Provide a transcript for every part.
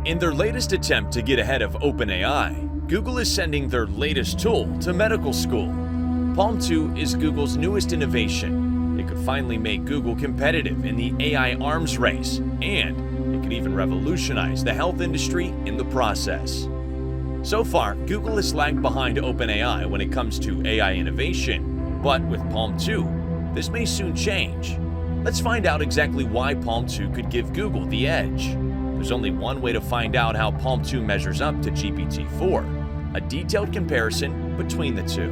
In their latest attempt to get ahead of OpenAI, Google is sending their latest tool to medical school. Palm-2 is Google's newest innovation. It could finally make Google competitive in the AI arms race, and it could even revolutionize the health industry in the process. So far, Google has lagged behind OpenAI when it comes to AI innovation, but with Palm-2, this may soon change. Let's find out exactly why Palm-2 could give Google the edge. There's only one way to find out how Palm-2 measures up to GPT-4, a detailed comparison between the two.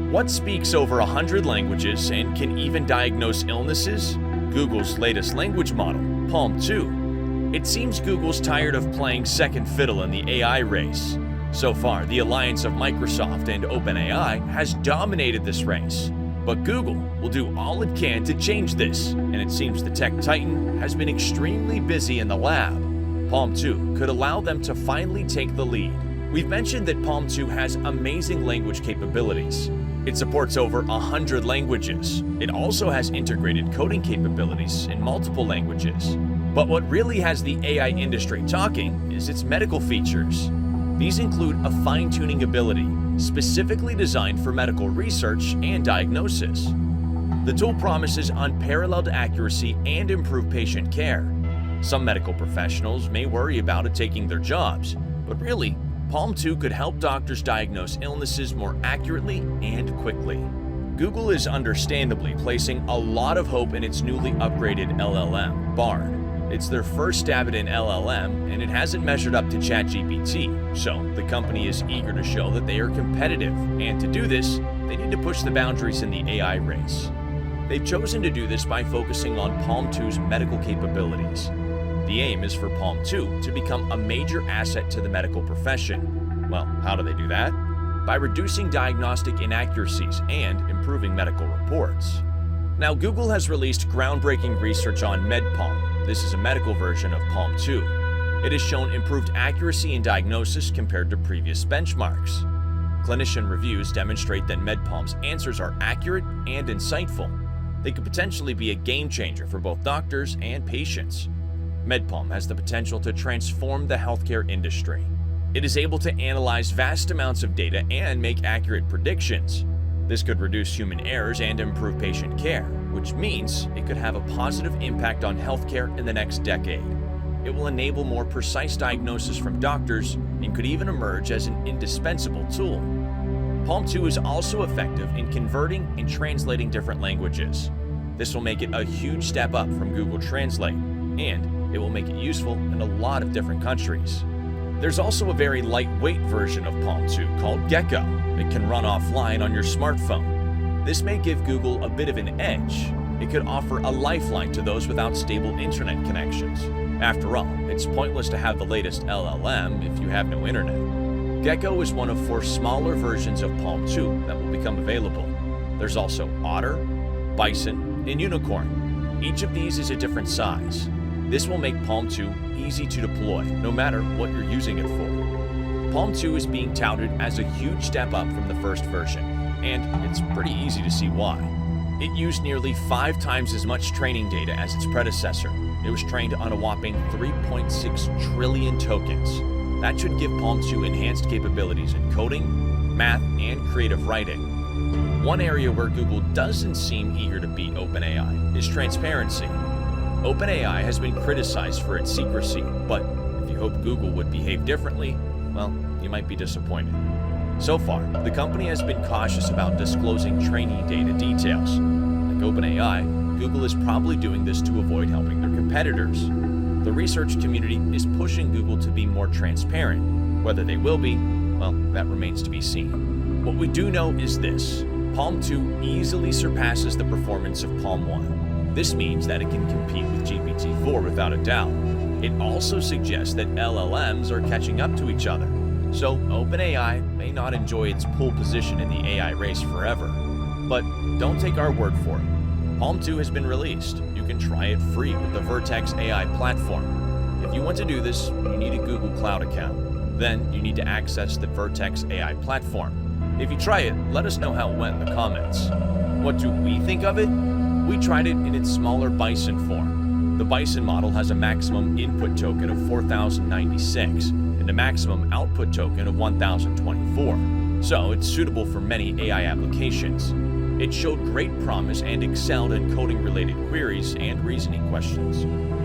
What speaks over 100 languages and can even diagnose illnesses? Google's latest language model, Palm-2. It seems Google's tired of playing second fiddle in the AI race. So far, the alliance of Microsoft and OpenAI has dominated this race. But Google will do all it can to change this, and it seems the tech titan has been extremely busy in the lab. Palm-2 could allow them to finally take the lead. We've mentioned that Palm-2 has amazing language capabilities. It supports over 100 languages. It also has integrated coding capabilities in multiple languages. But what really has the AI industry talking is its medical features. These include a fine-tuning ability, specifically designed for medical research and diagnosis. The tool promises unparalleled accuracy and improved patient care. Some medical professionals may worry about it taking their jobs, but really, Palm-2 could help doctors diagnose illnesses more accurately and quickly. Google is understandably placing a lot of hope in its newly upgraded LLM, Bard. It's their first stab at an LLM, and it hasn't measured up to ChatGPT, so the company is eager to show that they are competitive, and to do this, they need to push the boundaries in the AI race. They've chosen to do this by focusing on Palm-2's medical capabilities. The aim is for Palm-2 to become a major asset to the medical profession. Well, how do they do that? By reducing diagnostic inaccuracies and improving medical reports. Now, Google has released groundbreaking research on MedPalm. This is a medical version of Palm-2. It has shown improved accuracy in diagnosis compared to previous benchmarks. Clinician reviews demonstrate that MedPalm's answers are accurate and insightful. They could potentially be a game changer for both doctors and patients. MedPalm has the potential to transform the healthcare industry. It is able to analyze vast amounts of data and make accurate predictions. This could reduce human errors and improve patient care, which means it could have a positive impact on healthcare in the next decade. It will enable more precise diagnosis from doctors and could even emerge as an indispensable tool. Palm-2 is also effective in converting and translating different languages. This will make it a huge step up from Google Translate, and it will make it useful in a lot of different countries. There's also a very lightweight version of Palm-2 called Gecko. It can run offline on your smartphone. This may give Google a bit of an edge. It could offer a lifeline to those without stable internet connections. After all, it's pointless to have the latest LLM if you have no internet. Gecko is one of 4 smaller versions of Palm-2 that will become available. There's also Otter, Bison, and Unicorn. Each of these is a different size. This will make Palm-2 easy to deploy, no matter what you're using it for. Palm-2 is being touted as a huge step up from the first version, and it's pretty easy to see why. It used nearly 5 times as much training data as its predecessor. It was trained on a whopping 3.6 trillion tokens. That should give Palm-2 enhanced capabilities in coding, math, and creative writing. One area where Google doesn't seem eager to beat OpenAI is transparency. OpenAI has been criticized for its secrecy, but if you hope Google would behave differently, well, you might be disappointed. So far, the company has been cautious about disclosing training data details. Like OpenAI, Google is probably doing this to avoid helping their competitors. The research community is pushing Google to be more transparent. Whether they will be, well, that remains to be seen. What we do know is this: Palm-2 easily surpasses the performance of Palm-1. This means that it can compete with GPT-4 without a doubt. It also suggests that LLMs are catching up to each other. So OpenAI may not enjoy its pole position in the AI race forever. But don't take our word for it. Palm-2 has been released. You can try it free with the Vertex AI platform. If you want to do this, you need a Google Cloud account. Then you need to access the Vertex AI platform. If you try it, let us know how it went in the comments. What do we think of it? We tried it in its smaller Bison form. The Bison model has a maximum input token of 4096 and a maximum output token of 1024, so it's suitable for many AI applications. It showed great promise and excelled in coding-related queries and reasoning questions.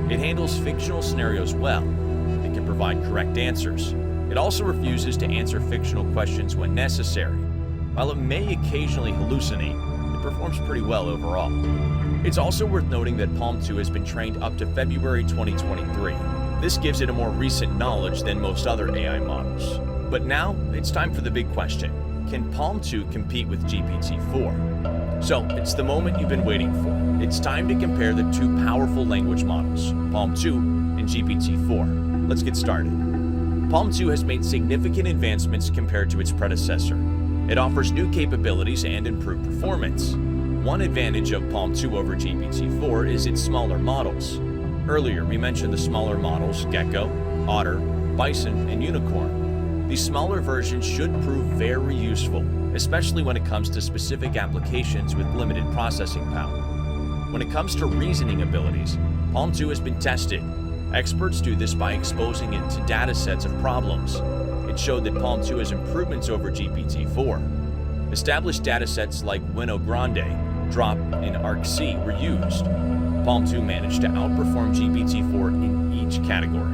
It handles fictional scenarios well. It can provide correct answers. It also refuses to answer fictional questions when necessary. While it may occasionally hallucinate, it performs pretty well overall. It's also worth noting that Palm-2 has been trained up to February 2023. This gives it a more recent knowledge than most other AI models. But now, it's time for the big question. Can Palm-2 compete with GPT-4? So, it's the moment you've been waiting for. It's time to compare the two powerful language models, Palm-2 and GPT-4. Let's get started. Palm-2 has made significant advancements compared to its predecessor. It offers new capabilities and improved performance. One advantage of Palm-2 over GPT-4 is its smaller models. Earlier, we mentioned the smaller models Gecko, Otter, Bison, and Unicorn. These smaller versions should prove very useful, especially when it comes to specific applications with limited processing power. When it comes to reasoning abilities, Palm-2 has been tested. Experts do this by exposing it to datasets of problems. It showed that Palm-2 has improvements over GPT-4. Established datasets like Winnow Grande, Drop, and ArcC were used. Palm-2 managed to outperform GPT-4 in each category.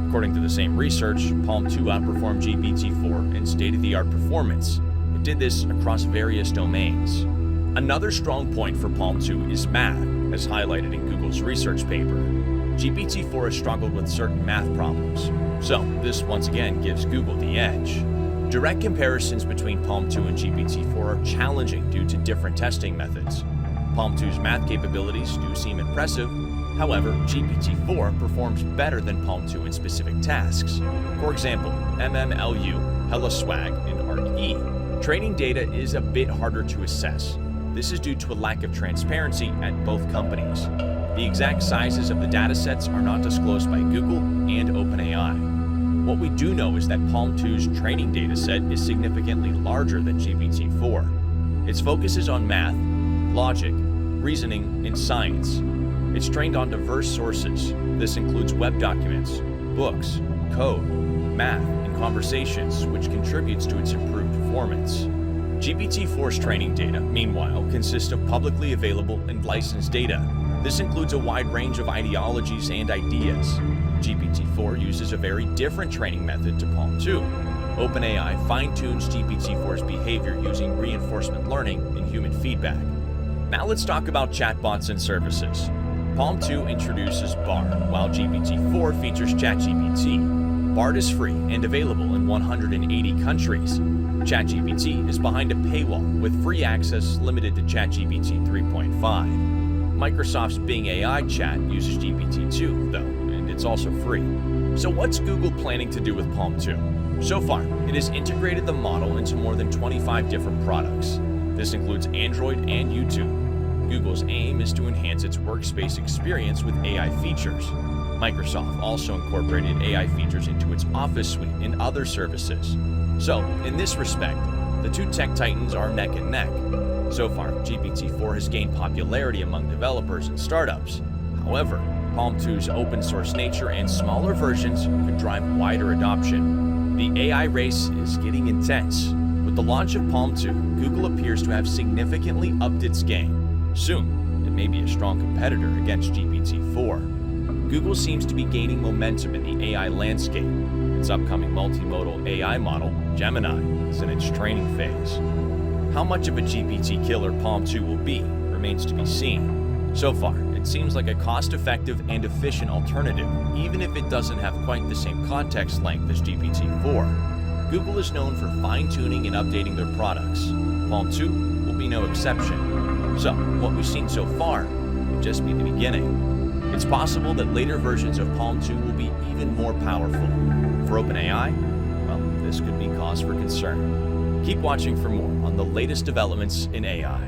According to the same research, Palm-2 outperformed GPT-4 in state-of-the-art performance. It did this across various domains. Another strong point for Palm-2 is math, as highlighted in Google's research paper. GPT-4 has struggled with certain math problems, so this once again gives Google the edge. Direct comparisons between Palm-2 and GPT-4 are challenging due to different testing methods. Palm-2's math capabilities do seem impressive. However, GPT-4 performs better than Palm-2 in specific tasks. For example, MMLU, HelloSwag, and ArcE. Training data is a bit harder to assess. This is due to a lack of transparency at both companies. The exact sizes of the datasets are not disclosed by Google and OpenAI. What we do know is that Palm-2's training dataset is significantly larger than GPT-4. Its focus is on math, logic, reasoning, and science. It's trained on diverse sources. This includes web documents, books, code, math, and conversations, which contributes to its improved performance. GPT-4's training data, meanwhile, consists of publicly available and licensed data. This includes a wide range of ideologies and ideas. GPT-4 uses a very different training method to Palm-2. OpenAI fine-tunes GPT-4's behavior using reinforcement learning and human feedback. Now let's talk about chatbots and services. Palm-2 introduces Bard, while GPT-4 features ChatGPT. Bard is free and available in 180 countries. ChatGPT is behind a paywall with free access limited to ChatGPT 3.5. Microsoft's Bing AI chat uses GPT-2, though, and it's also free. So what's Google planning to do with Palm-2? So far, it has integrated the model into more than 25 different products. This includes Android and YouTube. Google's aim is to enhance its workspace experience with AI features. Microsoft also incorporated AI features into its Office suite and other services. So, in this respect, the two tech titans are neck and neck. So far, GPT-4 has gained popularity among developers and startups. However, Palm-2's open source nature and smaller versions could drive wider adoption. The AI race is getting intense. With the launch of Palm-2, Google appears to have significantly upped its game. Soon, it may be a strong competitor against GPT-4. Google seems to be gaining momentum in the AI landscape. Its upcoming multimodal AI model, Gemini, is in its training phase. How much of a GPT killer Palm-2 will be remains to be seen. So far, it seems like a cost-effective and efficient alternative, even if it doesn't have quite the same context length as GPT-4. Google is known for fine-tuning and updating their products. Palm-2 will be no exception. So, what we've seen so far will just be the beginning. It's possible that later versions of Palm-2 will be even more powerful. For OpenAI, well, this could be cause for concern. Keep watching for more on the latest developments in AI.